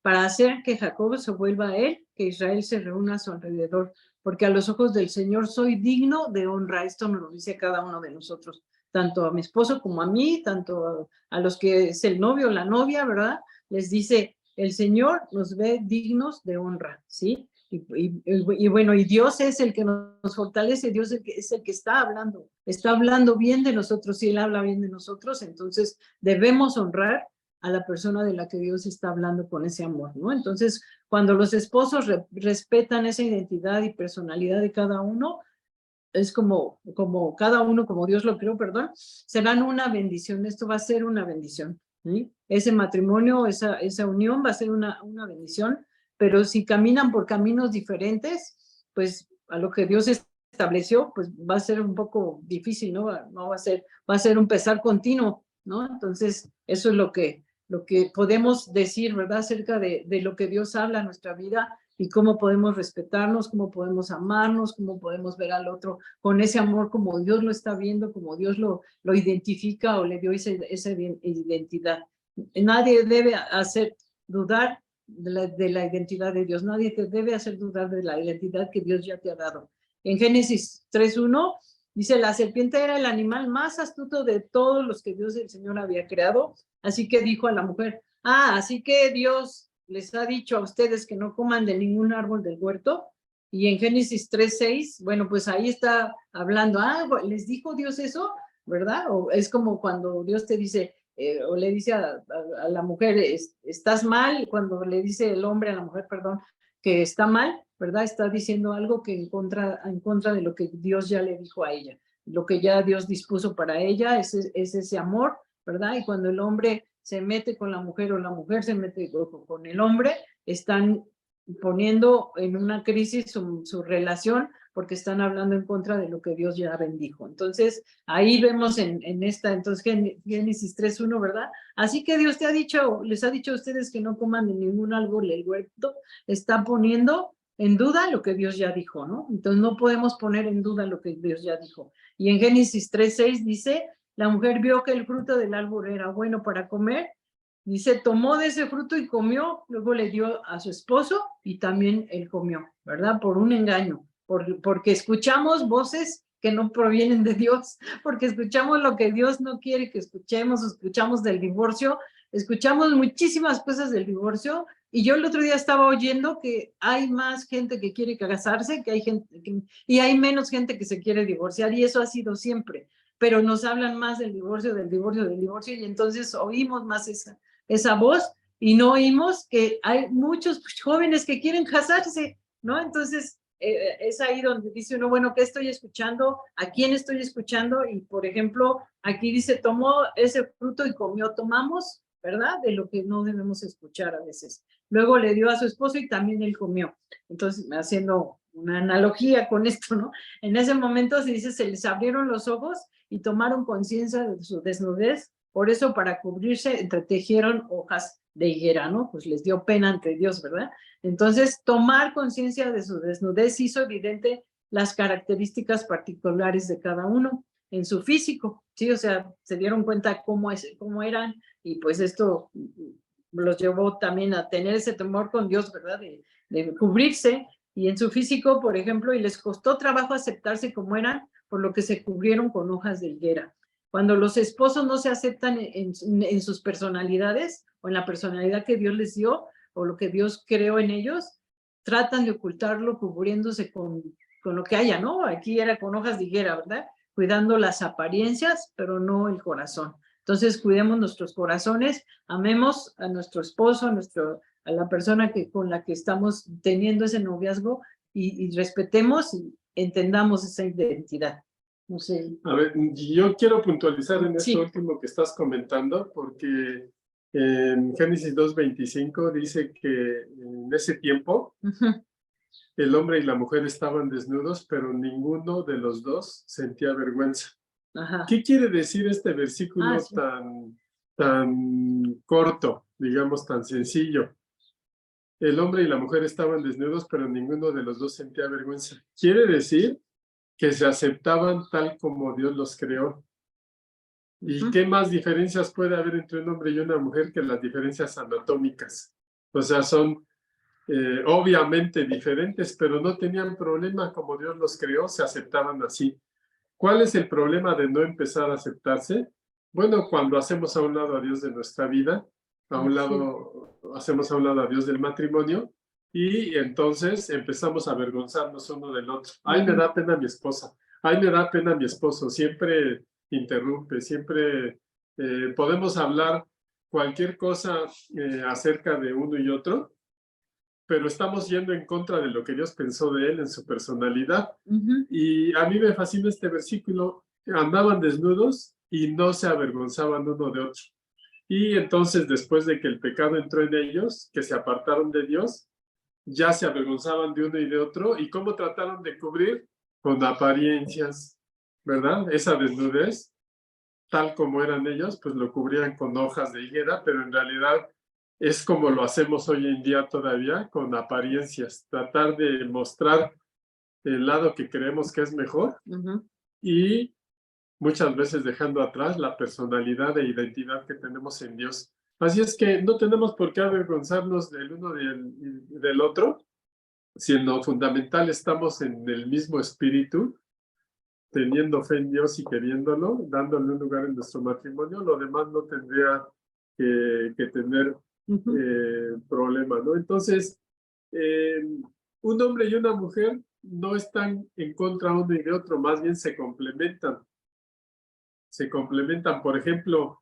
para hacer que Jacob se vuelva a él, que Israel se reúna a su alrededor, porque a los ojos del Señor soy digno de honra. Esto nos lo dice a cada uno de nosotros. tanto a mi esposo como a mí, tanto a los que es el novio o la novia, ¿verdad? Les dice, el Señor nos ve dignos de honra, ¿sí? Y bueno, y Dios es el que nos fortalece, Dios es el que está hablando bien de nosotros, si Él habla bien de nosotros, entonces debemos honrar a la persona de la que Dios está hablando con ese amor, ¿no? Entonces, cuando los esposos respetan esa identidad y personalidad de cada uno, es como cada uno, como Dios lo creó, perdón, serán una bendición, esto va a ser una bendición, ¿sí? Ese matrimonio, esa unión va a ser una bendición, pero si caminan por caminos diferentes, pues a lo que Dios estableció, pues va a ser un poco difícil, ¿no? Va a ser un pesar continuo, ¿no? Entonces, eso es lo que podemos decir, ¿verdad? Acerca de lo que Dios habla en nuestra vida y cómo podemos respetarnos, cómo podemos amarnos, cómo podemos ver al otro con ese amor como Dios lo está viendo, como Dios lo identifica o le dio esa identidad. Nadie debe hacer dudar de la identidad de Dios, nadie te debe hacer dudar de la identidad que Dios ya te ha dado. En Génesis 3:1 dice, la serpiente era el animal más astuto de todos los que Dios el Señor había creado, así que dijo a la mujer, así que Dios les ha dicho a ustedes que no coman de ningún árbol del huerto. Y en Génesis 3:6, bueno, pues ahí está hablando, ¿les dijo Dios eso? ¿Verdad? O es como cuando Dios te dice, o le dice a la mujer, estás mal, cuando le dice el hombre a la mujer, perdón, que está mal, ¿verdad? Está diciendo algo que en contra de lo que Dios ya le dijo a ella. Lo que ya Dios dispuso para ella es ese amor, ¿verdad? Y cuando el hombre se mete con la mujer o la mujer se mete con el hombre, están poniendo en una crisis su relación porque están hablando en contra de lo que Dios ya bendijo. Entonces, ahí vemos en esta, entonces, Génesis 3:1, ¿verdad? Así que Dios les ha dicho a ustedes que no coman de ningún árbol del huerto, está poniendo en duda lo que Dios ya dijo, ¿no? Entonces, no podemos poner en duda lo que Dios ya dijo. Y en Génesis 3:6 dice, la mujer vio que el fruto del árbol era bueno para comer, dice, tomó de ese fruto y comió, luego le dio a su esposo y también él comió, ¿verdad? Por un engaño, porque escuchamos voces que no provienen de Dios, porque escuchamos lo que Dios no quiere que escuchamos del divorcio, escuchamos muchísimas cosas del divorcio, y yo el otro día estaba oyendo que hay más gente que quiere casarse, y hay menos gente que se quiere divorciar, y eso ha sido siempre, pero nos hablan más del divorcio, y entonces oímos más esa voz, y no oímos que hay muchos jóvenes que quieren casarse, ¿no? Entonces, es ahí donde dice uno, bueno, ¿qué estoy escuchando? ¿A quién estoy escuchando? Y, por ejemplo, aquí dice, tomó ese fruto y comió, tomamos, ¿verdad? De lo que no debemos escuchar a veces. Luego le dio a su esposo y también él comió. Entonces, haciendo una analogía con esto, ¿no? En ese momento se dice, se les abrieron los ojos y tomaron conciencia de su desnudez, por eso para cubrirse entretejieron hojas de higuera, ¿no? Pues les dio pena ante Dios, ¿verdad? Entonces, tomar conciencia de su desnudez hizo evidente las características particulares de cada uno en su físico, ¿sí? O sea, se dieron cuenta cómo eran, y pues esto los llevó también a tener ese temor con Dios, ¿verdad? De cubrirse, y en su físico, por ejemplo, y les costó trabajo aceptarse como eran, por lo que se cubrieron con hojas de higuera. Cuando los esposos no se aceptan en sus personalidades o en la personalidad que Dios les dio o lo que Dios creó en ellos, tratan de ocultarlo cubriéndose con lo que haya, ¿no? Aquí era con hojas de higuera, ¿verdad? Cuidando las apariencias, pero no el corazón. Entonces, cuidemos nuestros corazones, amemos a nuestro esposo, a la persona con la que estamos teniendo ese noviazgo, y respetemos y entendamos esa identidad. No sé.
A ver, yo quiero puntualizar en
Sí.
esto último que estás comentando, porque en Génesis 2:25 dice que en ese tiempo el hombre y la mujer estaban desnudos, pero ninguno de los dos sentía vergüenza.
Ajá.
¿Qué quiere decir este versículo
Sí.
tan corto, digamos, tan sencillo? El hombre y la mujer estaban desnudos, pero ninguno de los dos sentía vergüenza. Quiere decir que se aceptaban tal como Dios los creó. ¿Y qué más diferencias puede haber entre un hombre y una mujer que las diferencias anatómicas? O sea, son obviamente diferentes, pero no tenían problema como Dios los creó, se aceptaban así. ¿Cuál es el problema de no empezar a aceptarse? Bueno, cuando hacemos a un lado a Dios de nuestra vida, hacemos a un lado a Dios del matrimonio, y entonces empezamos a avergonzarnos uno del otro. Ay, me da pena mi esposa. Ay, me da pena mi esposo. Siempre interrumpe, siempre podemos hablar cualquier cosa acerca de uno y otro, pero estamos yendo en contra de lo que Dios pensó de él en su personalidad. Y a mí me fascina este versículo. Andaban desnudos y no se avergonzaban uno de otro. Y entonces, después de que el pecado entró en ellos, que se apartaron de Dios, ya se avergonzaban de uno y de otro. ¿Y cómo trataron de cubrir? Con apariencias, ¿verdad? Esa desnudez, tal como eran ellos, pues lo cubrían con hojas de higuera, pero en realidad es como lo hacemos hoy en día todavía, con apariencias, tratar de mostrar el lado que creemos que es mejor y muchas veces dejando atrás la personalidad e identidad que tenemos en Dios. Así es que no tenemos por qué avergonzarnos del uno del otro, si en lo fundamental estamos en el mismo espíritu, teniendo fe en Dios y queriéndolo, dándole un lugar en nuestro matrimonio. Lo demás no tendría que tener problema, ¿no? Entonces, un hombre y una mujer no están en contra uno y de otro, más bien se complementan. Se complementan. Por ejemplo,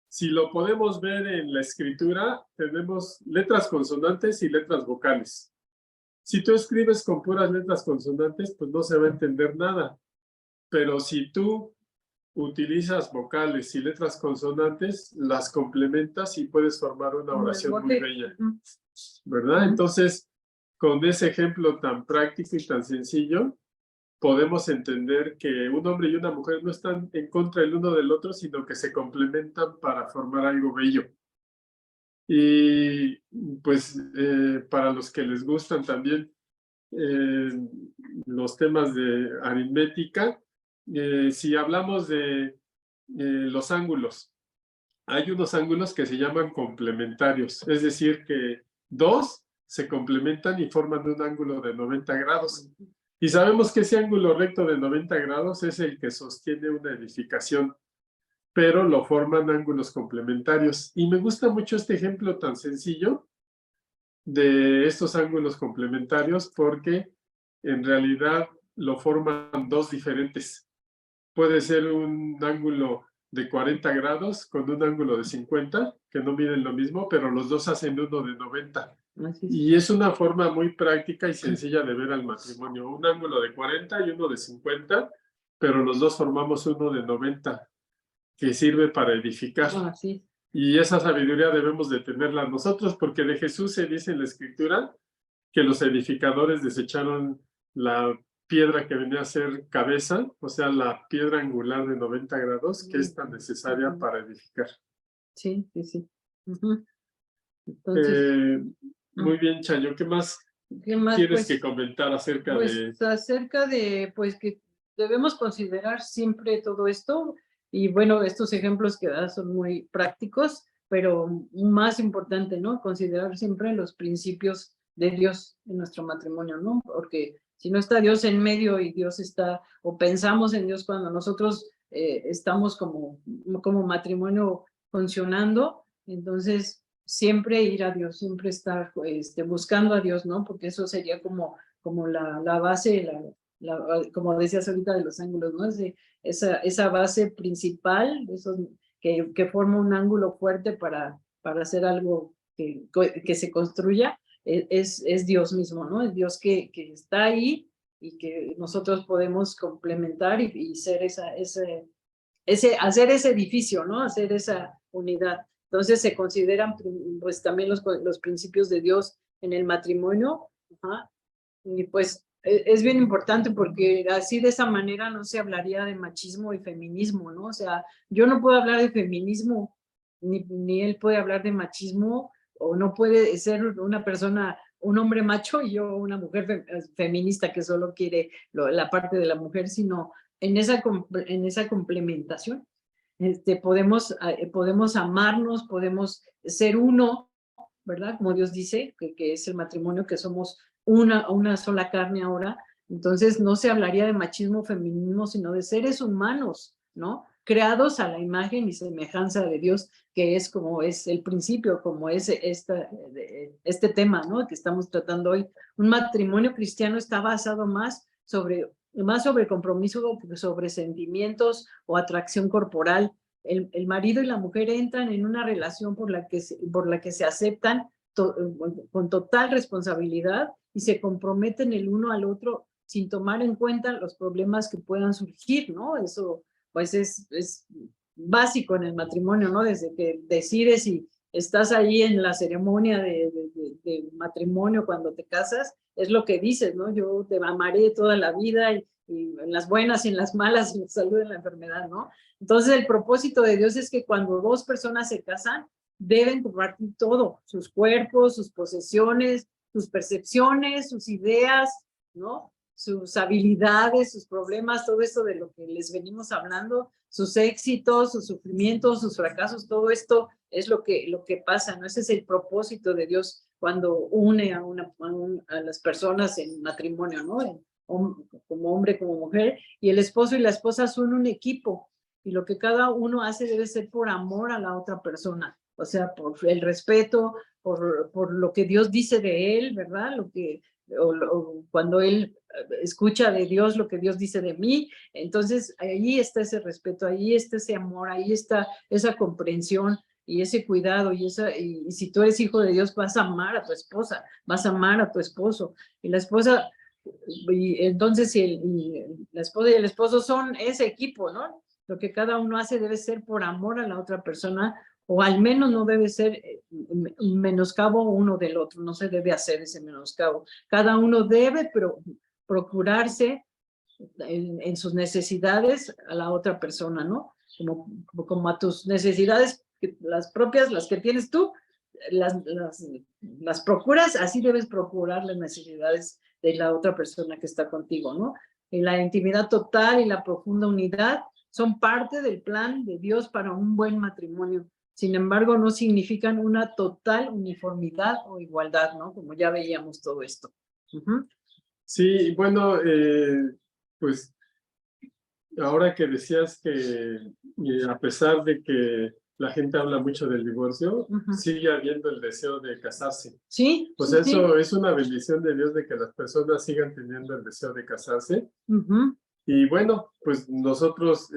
si lo podemos ver en la escritura, tenemos letras consonantes y letras vocales. Si tú escribes con puras letras consonantes, pues no se va a entender nada. Pero si tú utilizas vocales y letras consonantes, las complementas y puedes formar una oración muy bella, ¿verdad? Entonces, con ese ejemplo tan práctico y tan sencillo, podemos entender que un hombre y una mujer no están en contra el uno del otro, sino que se complementan para formar algo bello. Y pues para los que les gustan también los temas de aritmética, si hablamos de los ángulos, hay unos ángulos que se llaman complementarios, es decir, que dos se complementan y forman un ángulo de 90 grados. Y sabemos que ese ángulo recto de 90 grados es el que sostiene una edificación, pero lo forman ángulos complementarios. Y me gusta mucho este ejemplo tan sencillo de estos ángulos complementarios porque en realidad lo forman dos diferentes. Puede ser un ángulo de 40 grados con un ángulo de 50, que no miden lo mismo, pero los dos hacen uno de 90. Y es una forma muy práctica y sencilla de ver al matrimonio. Un ángulo de 40 y uno de 50, pero los dos formamos uno de 90, que sirve para edificar. Y esa sabiduría debemos de tenerla nosotros, porque de Jesús se dice en la Escritura que los edificadores desecharon la piedra que venía a ser cabeza, o sea, la piedra angular de 90 grados, que es tan necesaria para edificar.
Sí, sí, sí. Entonces,
muy bien, Chayo, ¿qué más tienes pues, que comentar acerca
pues, acerca de, pues, que debemos considerar siempre todo esto, y bueno, estos ejemplos que das son muy prácticos, pero más importante, ¿no? Considerar siempre los principios de Dios en nuestro matrimonio, ¿no? Porque si no está Dios en medio y Dios está, o pensamos en Dios cuando nosotros estamos como matrimonio funcionando, entonces siempre ir a Dios, siempre estar buscando a Dios, ¿no? Porque eso sería como la base, como decías ahorita de los ángulos, ¿no? Esa base principal, que forma un ángulo fuerte para hacer algo que se construya, es Dios mismo, ¿no? Es Dios que está ahí y que nosotros podemos complementar y ser hacer ese edificio, ¿no? Hacer esa unidad. Entonces se consideran pues también los principios de Dios en el matrimonio. Y pues es bien importante porque así de esa manera no se hablaría de machismo y feminismo, ¿no? O sea, yo no puedo hablar de feminismo, ni él puede hablar de machismo, o no puede ser una persona, un hombre macho y yo una mujer feminista que solo quiere la parte de la mujer, sino en esa complementación. Podemos amarnos, podemos ser uno, ¿verdad? Como Dios dice, que es el matrimonio, que somos una sola carne ahora, Entonces no se hablaría de machismo, feminismo, sino de seres humanos, ¿no? Creados a la imagen y semejanza de Dios, que es como es el principio, como es este tema, ¿no? Que estamos tratando hoy. Un matrimonio cristiano está basado más sobre compromiso, sobre sentimientos o atracción corporal. El marido y la mujer entran en una relación por la que se aceptan con total responsabilidad y se comprometen el uno al otro sin tomar en cuenta los problemas que puedan surgir, ¿no? Eso pues es básico en el matrimonio, ¿no? Desde que decides y estás ahí en la ceremonia de matrimonio cuando te casas, es lo que dices, ¿no? Yo te amaré toda la vida y en las buenas y en las malas, en la salud y en la enfermedad, ¿no? Entonces el propósito de Dios es que cuando dos personas se casan, deben compartir todo, sus cuerpos, sus posesiones, sus percepciones, sus ideas, ¿no? Sus habilidades, sus problemas, todo esto de lo que les venimos hablando, sus éxitos, sus sufrimientos, sus fracasos, todo esto es lo que pasa, ¿no? Ese es el propósito de Dios cuando une a las personas en matrimonio, ¿no? Como hombre, como mujer, y el esposo y la esposa son un equipo, y lo que cada uno hace debe ser por amor a la otra persona, o sea, por el respeto, por lo que Dios dice de él, ¿verdad? Cuando él escucha de Dios lo que Dios dice de mí, entonces ahí está ese respeto, ahí está ese amor, ahí está esa comprensión y ese cuidado, y si tú eres hijo de Dios, vas a amar a tu esposa, vas a amar a tu esposo, y la esposa, y entonces la esposa y el esposo son ese equipo, ¿no? Lo que cada uno hace debe ser por amor a la otra persona, o al menos no debe ser un menoscabo uno del otro, no se debe hacer ese menoscabo. Cada uno debe procurarse en sus necesidades a la otra persona, ¿no? Como a tus necesidades, las propias, las que tienes tú, las procuras, así debes procurar las necesidades de la otra persona que está contigo, ¿no? Y la intimidad total y la profunda unidad son parte del plan de Dios para un buen matrimonio. Sin embargo, no significan una total uniformidad o igualdad, ¿no? Como ya veíamos todo esto.
Sí, bueno, pues ahora que decías que a pesar de que la gente habla mucho del divorcio, sigue habiendo el deseo de casarse.
Sí.
Pues
sí,
eso
sí.
es una bendición de Dios, de que las personas sigan teniendo el deseo de casarse. Y bueno, pues nosotros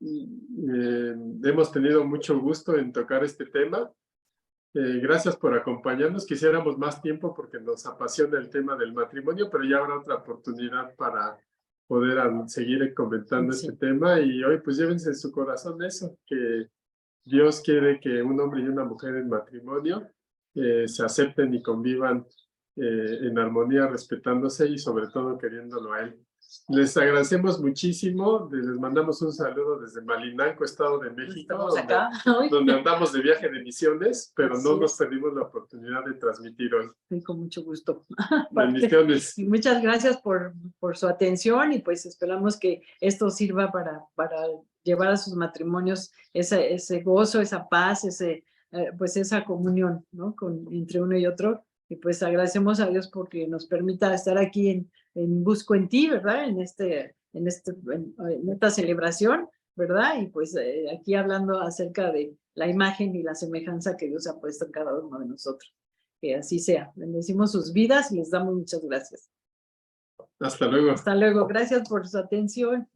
hemos tenido mucho gusto en tocar este tema. Gracias por acompañarnos. Quisiéramos más tiempo porque nos apasiona el tema del matrimonio, pero ya habrá otra oportunidad para poder seguir comentando este tema. Y hoy pues llévense en su corazón eso, que Dios quiere que un hombre y una mujer en matrimonio se acepten y convivan en armonía, respetándose y sobre todo queriéndolo a Él. Les agradecemos muchísimo, les mandamos un saludo desde Malinalco, Estado de México, donde andamos de viaje de misiones, pero no nos perdimos la oportunidad de transmitir hoy.
Sí, con mucho gusto.
Bendiciones.
Muchas gracias por su atención, y pues esperamos que esto sirva para llevar a sus matrimonios ese gozo, esa paz, pues esa comunión, ¿no? Entre uno y otro. Y pues agradecemos a Dios porque nos permita estar aquí en Busco en Ti, ¿verdad? En esta celebración, ¿verdad? Y pues aquí hablando acerca de la imagen y la semejanza que Dios ha puesto en cada uno de nosotros. Que así sea. Bendecimos sus vidas y les damos muchas gracias.
Hasta luego.
Hasta luego. Gracias por su atención.